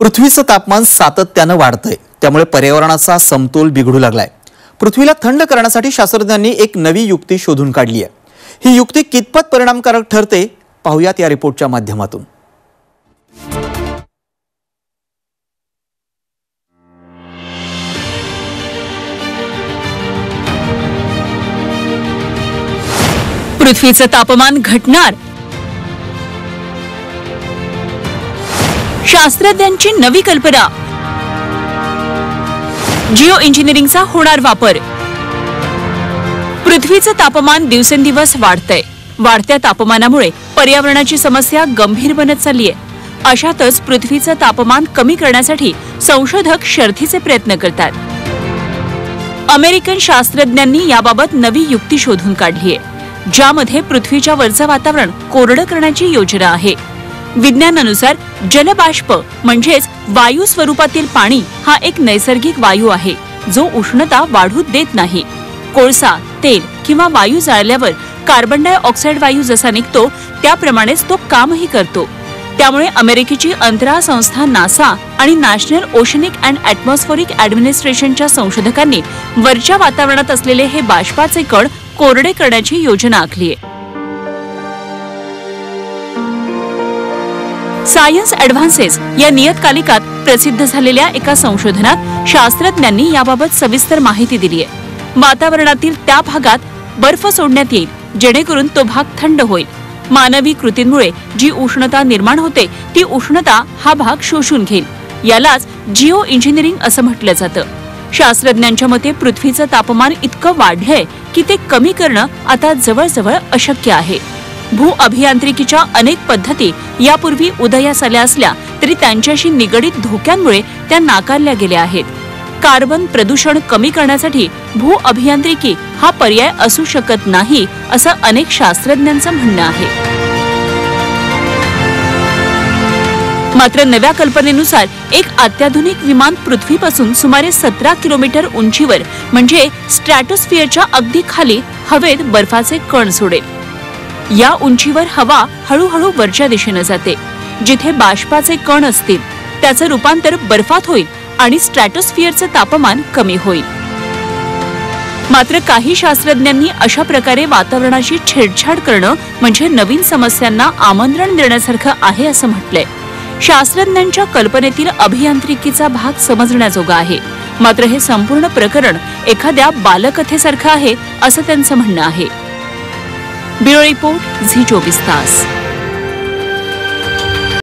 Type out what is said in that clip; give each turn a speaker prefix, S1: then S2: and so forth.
S1: पृथ्वीचं तापमान सातत्यानं वाढतंय, त्यामुळे पर्यावरणाचा समतोल बिघडू लागलाय। पृथ्वीला थंड करण्यासाठी शास्त्रज्ञांनी एक नवी युक्ती शोधून काढली आहे। ही युक्ती कितपत परिणामकारक ठरते पाहूयात या रिपोर्टच्या माध्यमातून।
S2: पृथ्वीचं तापमान घटणार, शास्त्रज्ञांची नवी कल्पना, जिओ इंजिनिअरिंगचा होणार वापर। पृथ्वीचं तापमान दिवसेंदिवस वाढतंय। वाढत्या तापमानामुळे पर्यावरणाची समस्या गंभीर बनत चालली आहे। अशातच पृथ्वीचं तापमान कमी करण्यासाठी संशोधक शर्थीचे प्रयत्न करतात। अमेरिकन शास्त्रज्ञांनी याबाबत नवी युक्ती शोधून काढली आहे, ज्यामध्ये पृथ्वीच्या वरचं वातावरण कोरडं करण्याची योजना आहे। विज्ञानानुसार जलबाष्प म्हणजेच वायू स्वरूपातील पाणी हा एक नैसर्गिक वायू आहे, जो उष्णता वाढू देत नाही। कोळसा, तेल किंवा वायू जाळल्यावर कार्बन डायऑक्साइड वायू जसा निघतो त्याप्रमाणेच तो कामही करतो। त्यामुळे अमेरिकेची अंतराळ संस्था नासा आणि नॅशनल ओशनिक अँड ॲटमॉस्फेरिक ॲडमिनिस्ट्रेशनच्या संशोधकांनी वरच्या वातावरणात असलेले हे बाष्पाचे कण कोरडे करण्याची योजना आखली आहे। सायन्स ॲडव्हान्सेस या नियतकालिकात प्रसिद्ध झालेल्या एका संशोधनात शास्त्रज्ञांनी याबाबत सविस्तर माहिती दिली आहे। वातावरणातील त्या भागात बर्फ सोडण्यात येईल, जेणेकरून तो भाग थंड होईल। मानवी कृतींमुळे जी उष्णता निर्माण होते ती उष्णता हा भाग शोषून घेईल। यालाच जिओ इंजिनिअरिंग असं म्हटलं जातं। शास्त्रज्ञांच्या मते पृथ्वीचं तापमान इतकं वाढलंय की ते कमी करणं आता जवळजवळ अशक्य आहे। भू अभियांत्रिकीच्या अनेक पद्धती यापूर्वी उदयास आल्या असल्या तरी त्यांच्याशी निगडीत धोक्यांमुळे त्या नाकारल्या गेल्या आहेत। कार्बन प्रदूषण कमी करण्यासाठी भू अभियांत्रिकी हा पर्याय असू शकत नाही, असं अनेक शास्त्रज्ञांचं म्हणणं आहे। मात्र नव्या कल्पनेनुसार एक अत्याधुनिक विमान पृथ्वीपासून सुमारे 17 किलोमीटर उंचीवर म्हणजे स्ट्रॅटोस्फिअरच्या अगदी खाली हवेत बर्फाचे कण सोडेल। या उंचीवर हवा हळूहळू वरच्या दिशेने जाते। जिथे बाष्पाचे कण असतील त्याचं रूपांतर बर्फात होईल आणि स्ट्रॅटोस्फिअरचं तापमान कमी होईल। मात्र काही शास्त्रज्ञांनी अशा प्रकारे वातावरणाची छेडछाड करणं म्हणजे नवीन समस्यांना आमंत्रण देण्यासारखं आहे असं म्हटलंय। शास्त्रज्ञांच्या कल्पनेतील अभियांत्रिकीचा भाग समजण्याजोगा आहे, मात्र हे संपूर्ण प्रकरण एखाद्या बालकथेसारखं आहे असं त्यांचं म्हणणं आहे। ब्युरो रिपोर्ट, झी 24 तास।